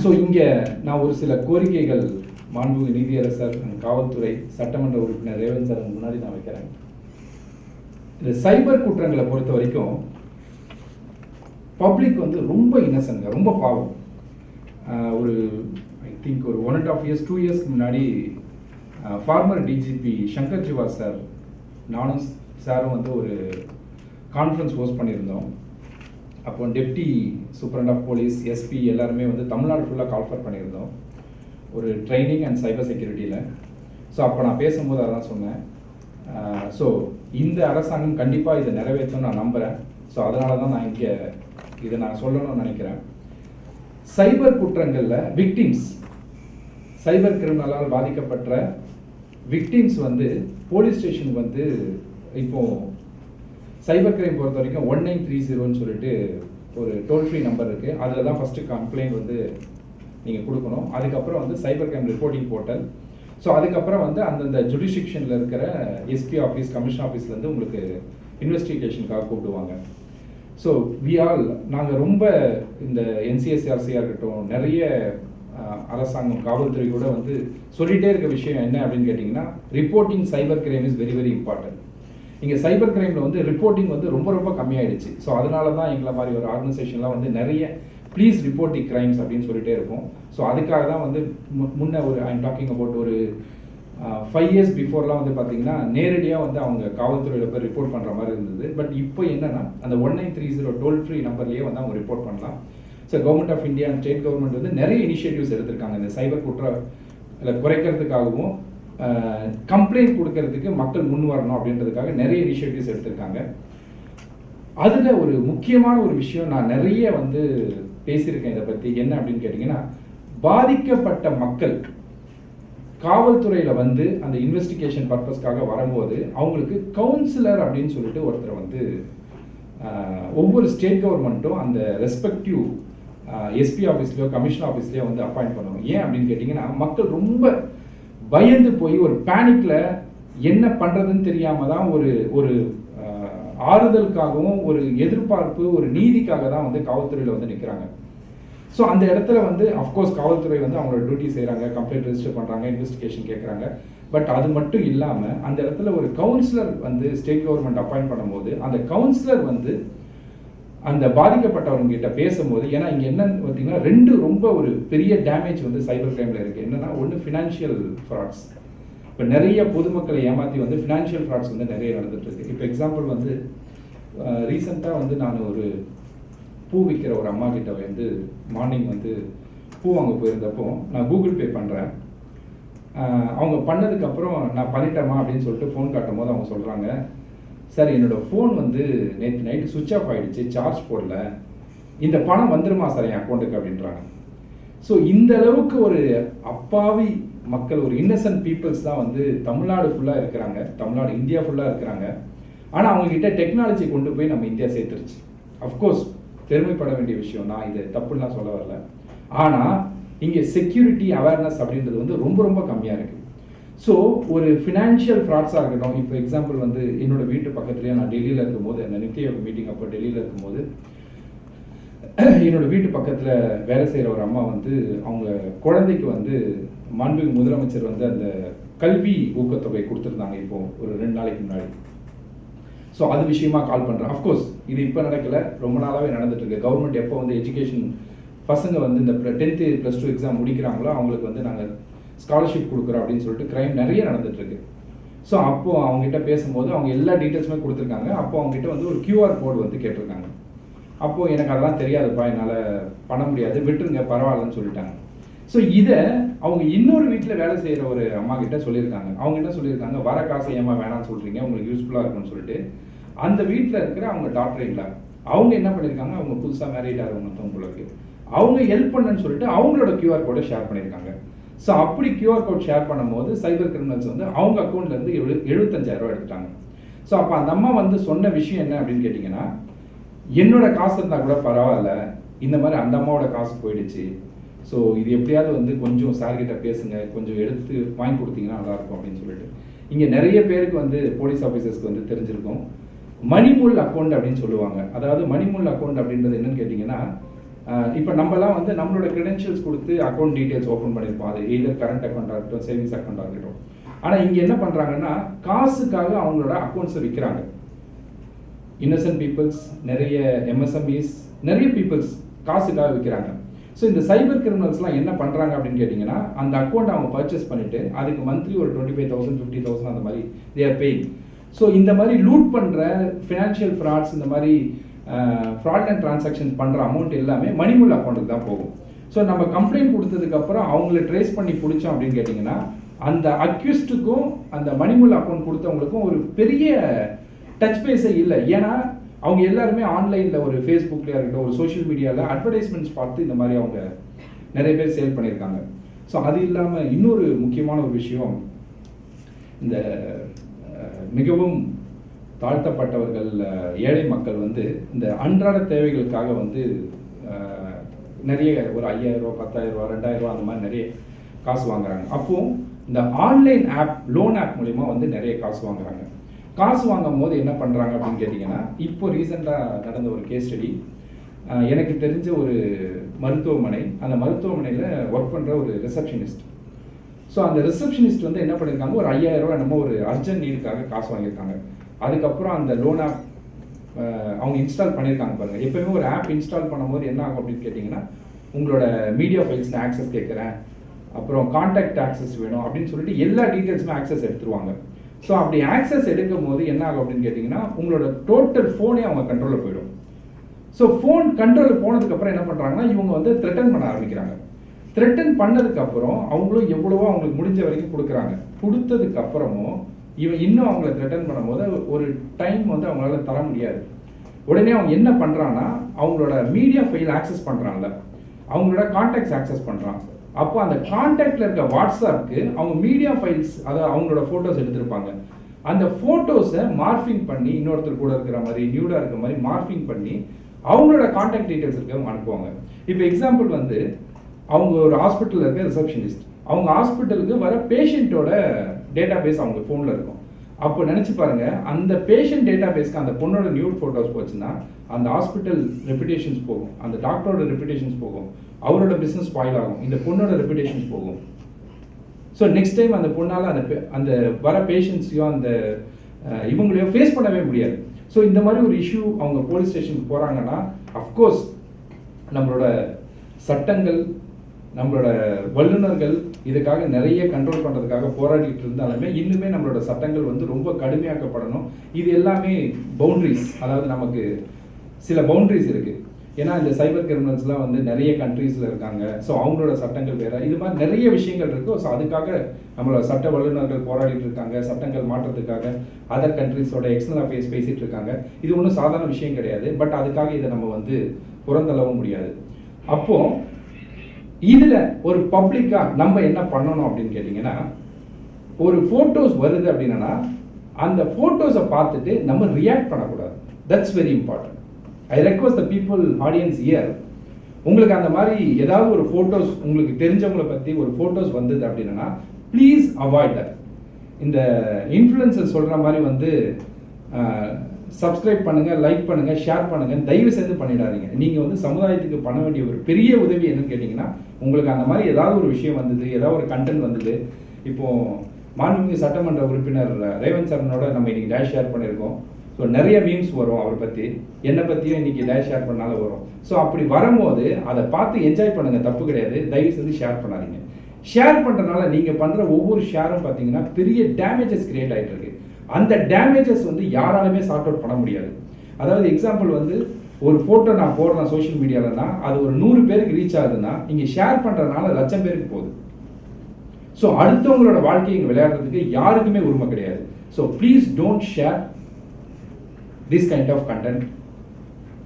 So இங்கே நான் ஒரு சில கோரிக்கைகள் மாண்புமிகு நீதியரசர் காவல்துறை சட்டமன்ற உறுப்பினர் ரேவந்த் சார் முன்னாடி நான் வைக்கிறேன். இந்த சைபர் குற்றங்களை பொறுத்த வரைக்கும் பப்ளிக் வந்து ரொம்ப இன்னசென்ட்ங்க, ரொம்ப பாவம். ஒரு ஐ திங்க் ஒரு 1.5 years 2 yearsக்கு முன்னாடி former DGP Shankar Jiva sir நானும் சாரும் வந்து ஒரு கான்ஃபரன்ஸ் ஹோஸ்ட் பண்ணியிருந்தோம். அப்போ deputy superintendent of police, SP எல்லாருமே வந்து தமிழ்நாடு ஃபுல்லாக கால்ஃபர் பண்ணியிருந்தோம் ஒரு ட்ரைனிங் அண்ட் சைபர் செக்யூரிட்டியில். ஸோ அப்போ நான் பேசும்போது அதான் சொன்னேன். ஸோ இந்த அரசாங்கம் கண்டிப்பாக இதை நிறைவேற்றணும்னு நான் நம்புகிறேன். ஸோ அதனால தான் நான் இங்கே இதை நான் சொல்லணும்னு நினைக்கிறேன். சைபர் குற்றங்களில் விக்டிம்ஸ், சைபர் கிரிமினலால் பாதிக்கப்பட்ட விக்டிம்ஸ் வந்து போலீஸ் ஸ்டேஷனுக்கு வந்து இப்போது சைபர் கிரைம் பொறுத்த வரைக்கும் 1930ன்னு சொல்லிட்டு ஒரு டோல் ஃப்ரீ நம்பர் இருக்குது. அதில் தான் ஃபஸ்ட்டு கம்ப்ளைண்ட் வந்து நீங்கள் கொடுக்கணும். அதுக்கப்புறம் வந்து cyber crime reporting portal. So அதுக்கப்புறம் வந்து அந்தந்த ஜுடிஷிக்ஷனில் இருக்கிற எஸ்பி ஆஃபீஸ், கமிஷன் ஆஃபீஸ்லேருந்து உங்களுக்கு இன்வெஸ்டிகேஷனுக்காக கூப்பிடுவாங்க. ஸோ நாங்கள் ரொம்ப இந்த என்சிஎஸ்ஆர்சியாக இருக்கட்டும், நிறைய அரசாங்கம் காவல்துறை கூட வந்து சொல்லிகிட்டே இருக்க விஷயம் என்ன அப்படின்னு கேட்டிங்கன்னா, reporting cyber crime is very very important. இங்கே சைபர் கிரைமில் வந்து ரிப்போர்ட்டிங் வந்து ரொம்ப ரொம்ப கம்மியாயிடுச்சு. ஸோ அதனால தான் எங்களை மாதிரி ஒரு ஆர்கனைசேஷன்லாம் வந்து நிறைய ப்ளீஸ் ரிப்போர்ட்டிங் கிரைம்ஸ் அப்படின்னு சொல்லிட்டே இருக்கும். ஸோ அதுக்காக தான் வந்து முன்ன ஒரு ஐம் டாக்கிங் அபவுட் ஒரு 5 years பிஃபோர்லாம் வந்து பார்த்தீங்கன்னா நேரடியாக வந்து அவங்க காவல்துறையில் போய் ரிப்போர்ட் பண்ணுற மாதிரி இருந்தது. பட் இப்போ என்னென்னா அந்த 1930 டோல் ஃப்ரீ நம்பர்லேயே வந்து அவங்க ரிப்போர்ட் பண்ணலாம். So government of India and state government வந்து நிறைய இனிஷியேட்டிவ்ஸ் எடுத்திருக்காங்க இந்த சைபர் குற்றங்களை குறைக்கிறதுக்காகவும் கம்ப்ளைண்ட் கொடுக்கறதுக்கு மக்கள் முன் வரணும் அப்படின்றதுக்காக நிறைய இனிஷியேட்டிவ்ஸ் எடுத்திருக்காங்க. அதில் ஒரு முக்கியமான ஒரு விஷயம் நான் நிறைய வந்து பேசியிருக்கேன் இதை பற்றி. என்ன அப்படின்னு கேட்டிங்கன்னா, பாதிக்கப்பட்ட மக்கள் காவல்துறையில் வந்து அந்த இன்வெஸ்டிகேஷன் பர்பஸ்க்காக வரும்போது அவங்களுக்கு கவுன்சிலர் அப்படின்னு சொல்லிட்டு ஒருத்தர் வந்து ஒவ்வொரு ஸ்டேட் கவர்மெண்ட்டும் அந்த ரெஸ்பெக்டிவ் எஸ்பி ஆஃபீஸ்லையோ கமிஷன் ஆஃபீஸ்லையோ வந்து அப்பாயிண்ட் பண்ணுவாங்க. ஏன் அப்படின்னு கேட்டிங்கன்னா, மக்கள் ரொம்ப பயந்து போய் ஒரு பேனிக்ல என்ன பண்றதுன்னு தெரியாம தான் ஒரு ஆறுதலுக்காகவும் ஒரு எதிர்பார்ப்பு, ஒரு நீதிக்காக தான் வந்து காவல்துறையில் வந்து நிற்கிறாங்க. ஸோ அந்த இடத்துல வந்து அஃப்கோர்ஸ் காவல்துறை வந்து அவங்களோட டியூட்டி செய்கிறாங்க, கம்ப்ளைண்ட் ரெஜிஸ்டர் பண்ணுறாங்க, இன்வெஸ்டிகேஷன் கேட்குறாங்க. பட் அது மட்டும் இல்லாமல் அந்த இடத்துல ஒரு கவுன்சிலர் வந்து ஸ்டேட் கவர்மெண்ட் அப்பாயிண்ட் பண்ணும்போது அந்த கவுன்சிலர் வந்து அந்த பாதிக்கப்பட்டவங்க கிட்ட பேசும்போது, ஏன்னா இங்கே என்னன்னு பார்த்தீங்கன்னா 2 ரொம்ப ஒரு பெரிய டேமேஜ் வந்து சைபர் கிரைமில் இருக்குது. என்னன்னா, ஒன்று ஃபினான்ஷியல் ஃப்ராட்ஸ். இப்போ நிறைய பொதுமக்களை ஏமாற்றி வந்து ஃபினான்ஷியல் ஃப்ராட்ஸ் வந்து நிறைய நடந்துட்டு இருக்கு. இப்போ எக்ஸாம்பிள் வந்து ரீசெண்டாக வந்து நான் ஒரு பூ விற்கிற ஒரு அம்மா கிட்ட வந்து மார்னிங் வந்து பூ வாங்க போயிருந்தப்போ நான் கூகுள் பே பண்ணுறேன். அவங்க பண்ணதுக்கப்புறம் நான் பண்ணிட்டேமா அப்படின்னு சொல்லிட்டு ஃபோன் காட்டும் போது அவங்க சொல்கிறாங்க, சார் என்னோட ஃபோன் வந்து நேற்று நைட்டு சுவிட்ச் ஆஃப் ஆகிடுச்சு, சார்ஜ் போடல, இந்த பணம் வந்துருமா சார் என் அக்கௌண்ட்டுக்கு அப்படின்றாங்க. ஸோ இந்த அளவுக்கு ஒரு அப்பாவி மக்கள், ஒரு இன்னசென்ட் பீப்புள்ஸ் தான் வந்து தமிழ்நாடு ஃபுல்லாக இருக்கிறாங்க, தமிழ்நாடு இந்தியா ஃபுல்லாக இருக்கிறாங்க. ஆனால் அவங்கக்கிட்ட டெக்னாலஜி கொண்டு போய் நம்ம இந்தியா சேர்த்துருச்சு. அஃப்கோர்ஸ் பெருமைப்பட வேண்டிய விஷயம், நான் இது தப்புலாம் சொல்ல வரல. ஆனால் இங்கே செக்யூரிட்டி அவேர்னஸ் அப்படின்றது வந்து ரொம்ப ரொம்ப கம்மியாக இருக்குது. ஸோ ஒரு ஃபினான்ஷியல் ஃப்ராட்ஸாக இருக்கட்டும். இப்போ எக்ஸாம்பிள் வந்து என்னோட வீட்டு பக்கத்துலேயே நான் டெல்லியில் இருக்கும்போது, அந்த நித்தி யோக் மீட்டிங் அப்போ டெல்லியில் இருக்கும்போது என்னோட வீட்டு பக்கத்தில் வேலை செய்கிற ஒரு அம்மா வந்து அவங்க குழந்தைக்கு வந்து மாண்புமிகு முதலமைச்சர் வந்து அந்த கல்வி ஊக்கத்தொகை கொடுத்துருந்தாங்க இப்போ ஒரு 2 நாளைக்கு முன்னாடி. ஸோ அது விஷயமா கால் பண்ணுறேன். அஃப்கோர்ஸ் இது இப்போ நடக்கலை, ரொம்ப நாளாகவே நடந்துட்டு இருக்கு. கவர்மெண்ட் எப்போ வந்து எஜுகேஷன் பசங்க வந்து இந்த 10th +2 எக்ஸாம் முடிக்கிறாங்களோ அவங்களுக்கு வந்து நாங்கள் ஸ்காலர்ஷிப் கொடுக்குறோம் அப்படின்னு சொல்லிட்டு கிரைம் நிறைய நடந்துட்டுருக்கு. ஸோ அப்போது அவங்ககிட்ட பேசும்போது அவங்க எல்லா டீட்டெயில்ஸுமே கொடுத்துருக்காங்க. அப்போது அவங்ககிட்ட வந்து ஒரு QR கோடு வந்து கேட்டிருக்காங்க. அப்போது எனக்கு அதெல்லாம் தெரியாதுப்பா, என்னால் பண்ண முடியாது, விட்டுருங்க பரவாயில்லன்னு சொல்லிட்டாங்க. ஸோ இதை அவங்க இன்னொரு வீட்டில் வேலை செய்கிற ஒரு அம்மா கிட்ட சொல்லியிருக்காங்க. அவங்க என்ன சொல்லியிருக்காங்க, வர காசை ஏமா வேணாம்னு சொல்கிறீங்க, உங்களுக்கு யூஸ்ஃபுல்லாக இருக்குன்னு சொல்லிட்டு அந்த வீட்டில் இருக்கிற அவங்க டாக்டர் இல்லை, அவங்க என்ன பண்ணியிருக்காங்க, அவங்க புதுசாக மேரேஜ் ஆகிறவங்க மற்றவங்களுக்கு அவங்க ஹெல்ப் பண்ணுன்னு சொல்லிட்டு அவங்களோட QR கோடை ஷேர் பண்ணியிருக்காங்க. ஸோ அப்படி QR கோட் ஷேர் பண்ணும்போது சைபர் கிரிமினல்ஸ் வந்து அவங்க அக்கௌண்ட்லேருந்து 75,000 எடுத்துட்டாங்க. ஸோ அப்போ அந்த அம்மா வந்து சொன்ன விஷயம் என்ன அப்படின்னு கேட்டிங்கன்னா, என்னோட காசு இருந்தால் கூட பரவாயில்ல, இந்த மாதிரி அந்த அம்மாவோட காசு போயிடுச்சு, ஸோ இது எப்படியாவது வந்து கொஞ்சம் சார்கிட்ட பேசுங்க, கொஞ்சம் எடுத்து வாங்கி கொடுத்தீங்கன்னா நல்லாயிருக்கும் அப்படின்னு சொல்லிட்டு. இங்கே நிறைய பேருக்கு வந்து போலீஸ் ஆஃபீஸர்ஸ்க்கு வந்து தெரிஞ்சிருக்கும் மணிமுல் அக்கௌண்ட் அப்படின்னு சொல்லுவாங்க. அதாவது மணிமுல் அக்கௌண்ட் அப்படின்றது என்னன்னு கேட்டிங்கன்னா, இப்போ நம்மலாம் வந்து நம்மளோட கிரெடென்ஷியல்ஸ் கொடுத்து அக்கௌண்ட் டீட்டெயில்ஸ் ஓப்பன் பண்ணியிருப்போம். அது எய்தர் கரண்ட் அக்கௌண்ட்டாக இருக்கட்டும், சேவிங்ஸ் அக்கௌண்ட்டாக இருக்கட்டும். ஆனால் இங்கே என்ன பண்ணுறாங்கன்னா காசுக்காக அவங்களோட அக்கௌண்ட்ஸை விற்கிறாங்க. இன்னசென்ட் பீப்புள்ஸ், நிறைய எம்எஸ்எம்இஸ், நிறைய பீப்புள்ஸ் காசுக்காக விற்கிறாங்க. ஸோ இந்த சைபர் கிரிமினல்ஸ்லாம் என்ன பண்ணுறாங்க அப்படின்னு கேட்டிங்கன்னா, அந்த அக்கௌண்ட் அவங்க பர்ச்சேஸ் பண்ணிவிட்டு அதுக்கு மந்த்லி ஒரு 25,000 50,000 அந்த மாதிரி தே ஆர் பேயிங். ஸோ இந்த மாதிரி லூட் பண்ணுற ஃபினான்ஷியல் ஃப்ராட்ஸ், இந்த மாதிரி ஃப்ராட்லண்ட் டிரான்சாக்ஷன்ஸ் பண்ணுற அமௌண்ட் எல்லாமே மணிமுல் அக்கௌண்ட்டுக்கு தான் போகும். ஸோ நம்ம கம்ப்ளைண்ட் கொடுத்ததுக்கப்புறம் அவங்கள ட்ரேஸ் பண்ணி பிடிச்சோம் அப்படின்னு கேட்டிங்கன்னா, அந்த அக்யூஸ்டுக்கும் அந்த மணிமுல் அக்கௌண்ட் கொடுத்தவங்களுக்கும் ஒரு பெரிய டச் பேஸே இல்லை. ஏன்னா அவங்க எல்லாருமே ஆன்லைனில் ஒரு ஃபேஸ்புக்லேயே இருக்கட்டும், ஒரு சோஷியல் மீடியாவில் அட்வர்டைஸ்மெண்ட்ஸ் பார்த்து இந்த மாதிரி அவங்க நிறைய பேர் சேல் பண்ணியிருக்காங்க. ஸோ அது இல்லாமல் இன்னொரு முக்கியமான ஒரு விஷயம், இந்த மிகவும் தாழ்த்தப்பட்டவர்கள், ஏழை மக்கள் வந்து இந்த அன்றாட தேவைகளுக்காக வந்து நிறைய ஒரு 5,000 10,000 2,000 அந்த மாதிரி நிறைய காசு வாங்குறாங்க. அப்போது இந்த ஆன்லைன் ஆப், லோன் ஆப் மூலிமா வந்து நிறைய காசு வாங்குறாங்க. காசு வாங்கும் போது என்ன பண்ணுறாங்க அப்படின்னு கேட்டிங்கன்னா, இப்போ ரீசெண்டாக நடந்த ஒரு கேஸ் ஸ்டடி, எனக்கு தெரிஞ்ச ஒரு மருத்துவமனை, அந்த மருத்துவமனையில் ஒர்க் பண்ணுற ஒரு ரிசப்ஷனிஸ்ட். ஸோ அந்த ரிசப்ஷனிஸ்ட் வந்து என்ன பண்ணியிருக்காங்க, ஒரு 5,000 என்னமோ ஒரு அர்ஜென்ட் நீடுக்காக காசு வாங்கியிருக்காங்க. அதுக்கப்புறம் அந்த லோன் ஆப் அவங்க இன்ஸ்டால் பண்ணியிருக்காங்க பாருங்கள். எப்போயுமே ஒரு ஆப் இன்ஸ்டால் பண்ணும்போது என்ன ஆகும் அப்படின்னு கேட்டிங்கன்னா, உங்களோட மீடியா ஃபைல்ஸ் ஆக்சஸ் கேட்குறேன், அப்புறம் கான்டாக்ட் ஆக்சஸ் வேணும் அப்படின்னு சொல்லிட்டு எல்லா டீட்டெயில்ஸுமே ஆக்சஸ் எடுத்துருவாங்க. ஸோ அப்படி ஆக்சஸ் எடுக்கும் போது என்ன ஆகும் அப்படின்னு கேட்டிங்கன்னா, உங்களோட டோட்டல் ஃபோனே அவங்க கண்ட்ரோலில் போயிடும். ஸோ ஃபோன் கண்ட்ரோலில் போனதுக்கப்புறம் என்ன பண்ணுறாங்கன்னா, இவங்க வந்து த்ரெட்டன் பண்ண ஆரம்பிக்கிறாங்க. த்ரெட்டன் பண்ணதுக்கப்புறம் அவங்களும் எவ்வளவோ அவங்களுக்கு முடிஞ்ச வரைக்கும் கொடுக்குறாங்க. கொடுத்ததுக்கப்புறமும் இவன் இன்னும் அவங்கள த்ரெட்டன் பண்ணும்போது ஒரு டைம் வந்து அவங்களால தர முடியாது. உடனே அவங்க என்ன பண்ணுறான்னா, அவங்களோட மீடியா ஃபைல் ஆக்சஸ் பண்ணுறாங்கல்ல, அவங்களோட கான்டாக்ட்ஸ் ஆக்சஸ் பண்ணுறான். அப்போ அந்த கான்டாக்டில் இருக்க வாட்ஸ்அப்புக்கு அவங்க மீடியா ஃபைல்ஸ், அதாவது அவங்களோட ஃபோட்டோஸ் எடுத்திருப்பாங்க. அந்த ஃபோட்டோஸை மார்ஃபிங் பண்ணி இன்னொருத்தர் கூட இருக்கிற மாதிரி, நியூடாக இருக்கிற மாதிரி மார்ஃபிங் பண்ணி அவங்களோட கான்டாக்ட் டீட்டெயில்ஸ் இருக்கவங்க அனுப்புவாங்க. இப்போ எக்ஸாம்பிள் வந்து அவங்க ஒரு ஹாஸ்பிட்டலில் இருக்க ரிசப்ஷனிஸ்ட், அவங்க ஹாஸ்பிட்டலுக்கு வர பேஷண்ட்டோட டேட்டா பேஸ் அவங்க ஃபோனில் இருக்கும். அப்போ நினச்சி பாருங்கள், அந்த பேஷண்ட் டேட்டா பேஸ்க்கு அந்த பொண்ணோட நியூட் ஃபோட்டோஸ் போச்சுன்னா அந்த ஹாஸ்பிட்டல் ரெப்புடேஷன்ஸ் போகும், அந்த டாக்டரோட ரெப்புடேஷன்ஸ் போகும், அவரோட பிஸ்னஸ் ஸ்பாயில் ஆகும், இந்த பொண்ணோட ரெப்புடேஷன்ஸ் போகும். ஸோ நெக்ஸ்ட் டைம் அந்த பொண்ணால் அந்த வர பேஷண்ட்ஸையோ அந்த இவங்களையோ ஃபேஸ் பண்ணவே முடியாது. ஸோ இந்த மாதிரி ஒரு இஷ்யூ அவங்க போலீஸ் ஸ்டேஷனுக்கு போகிறாங்கன்னா, அஃப்கோர்ஸ் நம்மளோட சட்டங்கள், நம்மளோட வல்லுநர்கள் இதுக்காக நிறைய கண்ட்ரோல் பண்ணுறதுக்காக போராடிட்டு இருந்தாலுமே இன்னுமே நம்மளோட சட்டங்கள் வந்து ரொம்ப கடுமையாக்கப்படணும். இது எல்லாமே பவுண்ட்ரிஸ், அதாவது நமக்கு சில பவுண்ட்ரிஸ் இருக்குது. ஏன்னா இந்த சைபர் கிரிமினல்ஸ்லாம் வந்து நிறைய கண்ட்ரீஸில் இருக்காங்க. ஸோ அவங்களோட சட்டங்கள் வேறு, இது மாதிரி நிறைய விஷயங்கள் இருக்குது. ஸோ அதுக்காக நம்மளோட சட்ட வல்லுநர்கள் போராடிட்டு இருக்காங்க, சட்டங்கள் மாற்றத்துக்காக அதர் கண்ட்ரீஸோட எக்ஸ்டர்னல் அஃபேர்ஸ் பேசிகிட்டு இருக்காங்க. இது ஒன்றும் சாதாரண விஷயம் கிடையாது. பட் அதுக்காக இதை நம்ம வந்து புறந்தள்ளவும் முடியாது. அப்போது இதில் ஒரு பப்ளிக்காக நம்ம என்ன பண்ணணும் அப்படின்னு கேட்டிங்கன்னா, ஒரு ஃபோட்டோஸ் வருது அப்படின்னா அந்த ஃபோட்டோஸை பார்த்துட்டு நம்ம ரியாக்ட் பண்ணக்கூடாது. That's very important. I request the people audience here, உங்களுக்கு அந்த மாதிரி ஏதாவது ஒரு ஃபோட்டோஸ், உங்களுக்கு தெரிஞ்சவங்களை பற்றி ஒரு ஃபோட்டோஸ் வந்தது அப்படின்னா ப்ளீஸ் அவாய்ட் தட். இந்த இன்ஃப்ளூயன்சர் சொல்கிற மாதிரி வந்து சப்ஸ்கிரைப் பண்ணுங்கள், லைக் பண்ணுங்கள், ஷேர் பண்ணுங்கள், தயவு செய்து பண்ணிடாதீங்க. நீங்கள் வந்து சமுதாயத்துக்கு பண்ண வேண்டிய ஒரு பெரிய உதவி என்னன்னு கேட்டிங்கன்னா, உங்களுக்கு அந்த மாதிரி ஏதாவது ஒரு விஷயம் வந்தது, ஏதாவது ஒரு கண்டென்ட் வந்தது. இப்போது மாண்புமிகு சட்டமன்ற உறுப்பினர் ரேவந்த் சரணோட நம்ம இன்றைக்கி டேஷ் ஷேர் பண்ணியிருக்கோம். ஸோ நிறைய மீம்ஸ் வரும் அவரை பற்றி, என்னை பற்றியும் இன்றைக்கி டேஷ் ஷேர் பண்ணாலும் வரும். ஸோ அப்படி வரும்போது அதை பார்த்து என்ஜாய் பண்ணுங்கள், தப்பு கிடையாது. தயவு செஞ்சு ஷேர் பண்ணாதீங்க. ஷேர் பண்ணுறதுனால நீங்கள் பண்ணுற ஒவ்வொரு ஷேரும் பார்த்தீங்கன்னா பெரிய டேமேஜஸ் கிரியேட் ஆகிட்டு இருக்கு. அந்த டேமேஜஸ் வந்து யாராலுமே சார்ட் அவுட் பண்ண முடியாது. அதாவது எக்ஸாம்பிள் வந்து ஒரு ஃபோட்டோ நான் போடுறேன் சோஷியல் மீடியாவில்னா அது ஒரு 100 பேருக்கு ரீச் ஆகுதுன்னா இங்கே ஷேர் பண்ணுறதுனால 1,00,000 பேருக்கு போகுது. ஸோ அடுத்தவங்களோட வாழ்க்கையை இங்கே விளையாடுறதுக்கு யாருக்குமே உரிமை கிடையாது. So please don't share this kind of content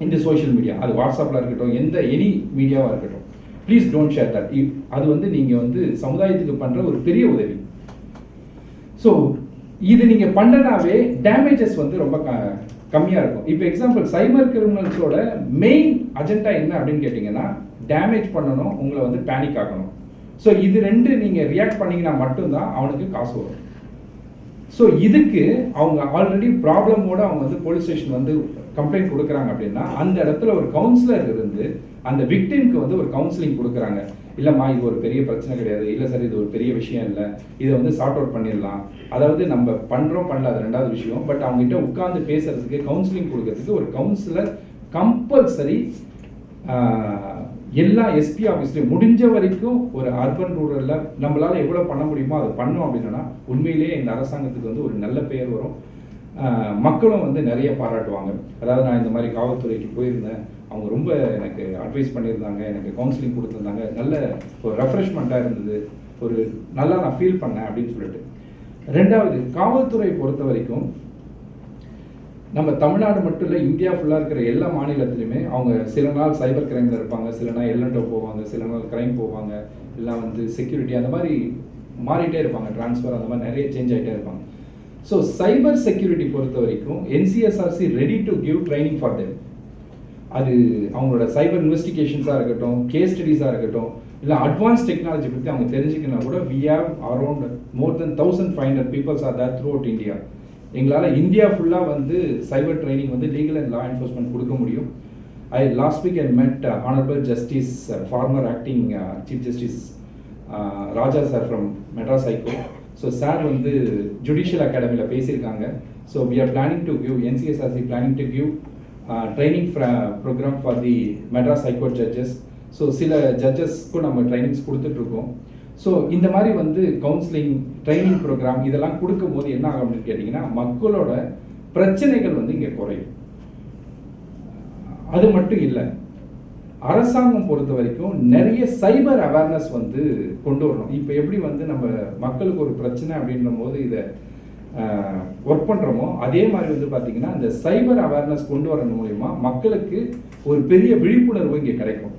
in the social media. அது வாட்ஸ்அப்பில் இருக்கட்டும், எனி மீடியாவாக இருக்கட்டும், ப்ளீஸ் டோன்ட் ஷேர் தட். அது வந்து நீங்கள் வந்து சமுதாயத்துக்கு பண்ணுற ஒரு பெரிய உதவி. ஸோ இது நீங்கள் பண்ணனாவே டேமேஜஸ் வந்து ரொம்ப கம்மியாக இருக்கும். இப்போ எக்ஸாம்பிள் சைபர் கிரிமினல்ஸோட மெயின் அஜெண்டா என்ன அப்படின்னு கேட்டிங்கன்னா, டேமேஜ் பண்ணணும், உங்களை வந்து பேனிக் ஆகணும். ஸோ இது ரெண்டு நீங்கள் ரியாக்ட் பண்ணிங்கன்னா மட்டும்தான் அவனுக்கு காசு வரும். ஸோ இதுக்கு அவங்க ஆல்ரெடி ப்ராப்ளமோடு அவங்க வந்து போலீஸ் ஸ்டேஷன் வந்து கம்ப்ளைண்ட் கொடுக்குறாங்க அப்படின்னா அந்த இடத்துல ஒரு கவுன்சிலர் இருந்து அந்த விக்டிம்க்கு வந்து ஒரு கவுன்சிலிங் கொடுக்குறாங்க. இல்லைம்மா இது ஒரு பெரிய பிரச்சனை கிடையாது, இல்லை சார் இது ஒரு பெரிய விஷயம் இல்லை, இதை வந்து சார்ட் அவுட் பண்ணிடலாம். அதாவது நம்ம பண்ணுறோம் பண்ணல அது ரெண்டாவது விஷயம். பட் அவங்ககிட்ட உட்காந்து பேசுறதுக்கு கவுன்சிலிங் கொடுக்கறதுக்கு ஒரு கவுன்சிலர் கம்பல்சரி எல்லா எஸ்பி ஆஃபீஸ்லையும் முடிஞ்ச வரைக்கும் ஒரு அர்பன் ரூரலில் நம்மளால் எவ்வளோ பண்ண முடியுமோ அதை பண்ணோம் அப்படின்னா உண்மையிலேயே இந்த அரசாங்கத்துக்கு வந்து ஒரு நல்ல பெயர் வரும். மக்களும் வந்து நிறைய பாராட்டுவாங்க. அதாவது நான் இந்த மாதிரி காவல்துறைக்கு போயிருந்தேன், அவங்க ரொம்ப எனக்கு அட்வைஸ் பண்ணியிருந்தாங்க, எனக்கு கவுன்சிலிங் கொடுத்துருந்தாங்க, நல்ல ஒரு ரெஃப்ரெஷ்மெண்ட்டாக இருந்தது, ஒரு நல்லா நான் ஃபீல் பண்ணேன் அப்படின்னு சொல்லிட்டு. ரெண்டாவது, காவல்துறை பொறுத்த வரைக்கும் நம்ம தமிழ்நாடு மட்டும் இல்லை, இந்தியா ஃபுல்லாக இருக்கிற எல்லா மாநிலத்திலையுமே அவங்க சில நாள் சைபர் கிரைமில் இருப்பாங்க, சில நாள் எல்என்டோ போவாங்க, சில நாள் கிரைம் போவாங்க, எல்லாம் வந்து செக்யூரிட்டி அந்த மாதிரி மாறிட்டே இருப்பாங்க, டிரான்ஸ்ஃபர் அந்த மாதிரி நிறைய சேஞ்ச் ஆகிட்டே இருப்பாங்க. ஸோ சைபர் செக்யூரிட்டி பொறுத்த வரைக்கும் NCSRC ready to give training for them. அது அவங்களோட சைபர் இன்வெஸ்டிகேஷன்ஸாக இருக்கட்டும், கேஸ் ஸ்டடீஸாக இருக்கட்டும், இல்லை அட்வான்ஸ் டெக்னாலஜி பற்றி அவங்க தெரிஞ்சுக்கணும் கூட we have around more than 1500 people are there throughout India. எங்களால் இந்தியா ஃபுல்லாக வந்து சைபர் ட்ரைனிங் வந்து லீகல் அண்ட் லா என்ஃபோர்ஸ்மெண்ட் கொடுக்க முடியும். Last week I met Honorable Justice, former acting Chief Justice Raja sir from Madras high court. So sir வந்து judicial அகாடமியில் பேசியிருக்காங்க. So we are planning to give, NCSRC planning to give training program for the Madras High Court judges. So சில ஜட்ஜஸ்க்கும் நம்ம trainings கொடுத்துட்ருக்கோம். So இந்த மாதிரி வந்து counselling training program இதெல்லாம் கொடுக்கும் போது என்ன ஆகும் அப்படின்னு கேட்டிங்கன்னா மக்களோட பிரச்சனைகள் வந்து இங்கே குறையும். அது மட்டும் இல்லை, அரசாங்கம் பொறுத்த வரைக்கும் நிறைய சைபர் அவேர்னஸ் வந்து கொண்டு வரணும். இப்போ எப்படி வந்து நம்ம மக்களுக்கு ஒரு பிரச்சனை அப்படின்ற போது இதை ஒர்க் பண்ணுறோமோ அதே மாதிரி வந்து பார்த்திங்கன்னா இந்த சைபர் அவேர்னஸ் கொண்டு வரது மூலயமா மக்களுக்கு ஒரு பெரிய விழிப்புணர்வு இங்கே கிடைக்கும்.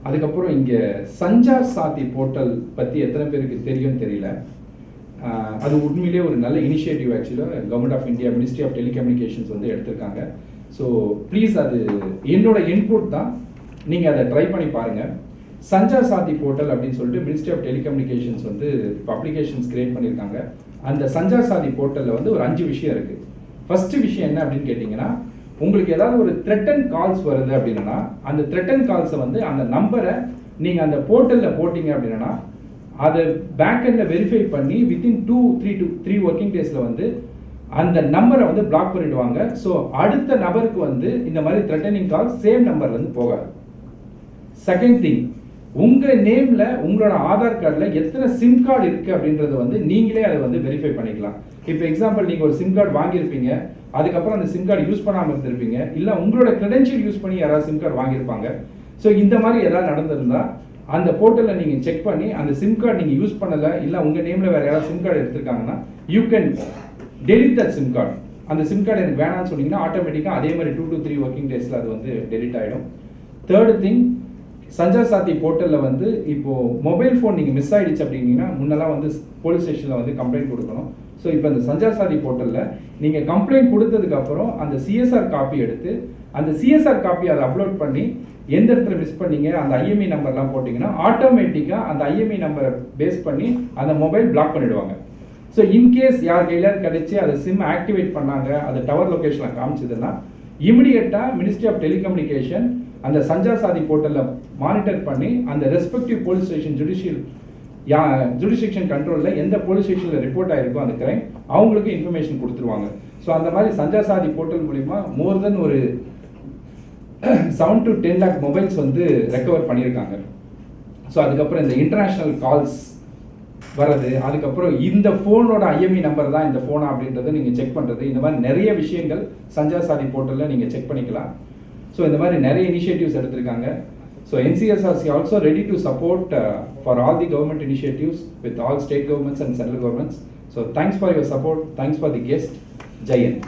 அதுக்கப்புறம் இங்கே சஞ்சார் சாத்தி போர்ட்டல் பற்றி எத்தனை பேருக்கு தெரியும்னு தெரியல. அது உண்மையிலே ஒரு நல்ல இனிஷியேட்டிவ். ஆக்சுவலாக government of India, ministry of telecommunications வந்து எடுத்திருக்காங்க. ஸோ ப்ளீஸ் அது என்னோட இன்புட் தான், நீங்கள் அதை ட்ரை பண்ணி பாருங்கள். சஞ்சார் சாத்தி போர்ட்டல் அப்படின்னு சொல்லிட்டு மினிஸ்ட்ரி ஆஃப் டெலிகம்யூனிகேஷன்ஸ் வந்து இப்போ அப்ளிகேஷன்ஸ் கிரியேட் பண்ணியிருக்காங்க. அந்த சஞ்சார் சாத்தி போர்ட்டலில் வந்து ஒரு 5 விஷயம் இருக்குது. ஃபஸ்ட்டு விஷயம் என்ன அப்படின்னு கேட்டிங்கன்னா, உங்களுக்கு ஏதாவது ஒரு த்ரெட்டன் கால்ஸ் வருது அப்படின்னா அந்த த்ரெட்டன் கால்ஸை வந்து அந்த நம்பரை நீங்கள் அந்த போர்ட்டலில் போட்டிங்க அப்படின்னா அதை பேக்கெண்டில் வெரிஃபை பண்ணி வித்தின் 3 ஒர்க்கிங் டேஸில் வந்து அந்த நம்பரை வந்து பிளாக் பண்ணிடுவாங்க. ஸோ அடுத்த நபருக்கு வந்து இந்த மாதிரி த்ரெட்டனிங் கால் சேம் நம்பர்லேருந்து போகாது. செகண்ட் திங், உங்கள் நேமில் உங்களோட ஆதார் கார்டில் எத்தனை சிம் கார்டு இருக்குது அப்படின்றத வந்து நீங்களே அதை வந்து வெரிஃபை பண்ணிக்கலாம். இப்போ எக்ஸாம்பிள், நீங்கள் ஒரு சிம் கார்டு வாங்கியிருப்பீங்க, அதுக்கப்புறம் அந்த சிம் கார்டு யூஸ் பண்ணாமல் இருந்திருப்பீங்க, இல்லை உங்களோட கிரெடென்ஷியல் யூஸ் பண்ணி யாராவது சிம் கார்டு வாங்கியிருப்பாங்க. ஸோ இந்த மாதிரி ஏதாவது நடந்திருந்தா அந்த போர்ட்டலில் நீங்கள் செக் பண்ணி அந்த சிம் கார்டு நீங்கள் யூஸ் பண்ணலை, இல்லை உங்கள் நேமில் வேறு யாராவது சிம் கார்டு எடுத்திருக்காங்கன்னா you can delete that sim card. அந்த சிம் கார்டு எனக்கு வேணாம்னு சொன்னீங்கன்னா ஆட்டோமேட்டிக்காக அதே மாதிரி 2 to 3 ஒர்க்கிங் டேஸில் அது வந்து டெலிட் ஆகிடும். தேர்டு திங், சஞ்சார் சாத்தி போர்ட்டலில் வந்து இப்போது மொபைல் ஃபோன் நீங்கள் மிஸ் ஆகிடுச்சு அப்படின்னா முன்னெல்லாம் வந்து போலீஸ் ஸ்டேஷனில் வந்து கம்ப்ளைண்ட் கொடுக்கணும். ஸோ இப்போ இந்த சஞ்சார் சாத்தி போர்ட்டலில் நீங்கள் கம்ப்ளைண்ட் கொடுத்ததுக்கப்புறம் அந்த சிஎஸ்ஆர் காப்பி எடுத்து அந்த சிஎஸ்ஆர் காப்பி அதை அப்லோட் பண்ணி எந்த இடத்துல மிஸ் பண்ணீங்க அந்த ஐஎம்இ நம்பர்லாம் போட்டிங்கன்னா ஆட்டோமேட்டிக்காக அந்த ஐஎம்இ நம்பரை பேஸ் பண்ணி அந்த மொபைல் பிளாக் பண்ணிவிடுவாங்க. ஸோ இன்கேஸ் யார் கையில் கிடைச்சி அதை சிம் ஆக்டிவேட் பண்ணாங்க, அது டவர் லொக்கேஷனில் காமிச்சதுன்னா இமிடியேட்டாக மினிஸ்ட்ரி ஆஃப் டெலிகம்யூனிகேஷன் அந்த சஞ்சார் சாதி போர்ட்டலில் மானிட்டர் பண்ணி அந்த ரெஸ்பெக்டிவ் போலீஸ் ஸ்டேஷன் ஜுடிஷியல் கண்ட்ரோலில் எந்த போலீஸ் ஸ்டேஷனில் ரிப்போர்ட் ஆகிருக்கோ அந்த கிரைம் அவங்களுக்கு இன்ஃபர்மேஷன் கொடுத்துருவாங்க. ஸோ அந்த மாதிரி சஞ்சார் சாதி போர்ட்டல் மூலிமா மோர் தென் ஒரு 7 to 10 lakh மொபைல்ஸ் வந்து ரெக்கவர் பண்ணியிருக்காங்க. ஸோ அதுக்கப்புறம் இந்த இன்டர்நேஷ்னல் கால்ஸ் வர்றது, அதுக்கப்புறம் இந்த ஃபோனோட ஐஎம்இ நம்பர் தான் இந்த ஃபோனா அப்படின்றத நீங்கள் செக் பண்ணுறது, இந்த மாதிரி நிறைய விஷயங்கள் சஞ்சார் சாதி போர்ட்டலில் நீங்கள் செக் பண்ணிக்கலாம். ஸோ இந்த மாதிரி நிறைய இனிஷியேட்டிவ்ஸ் எடுத்திருக்காங்க. So NCSRC also ready to support for all the government initiatives with all state governments and central governments. So thanks for your support. Thanks for the guest. Jai Hind.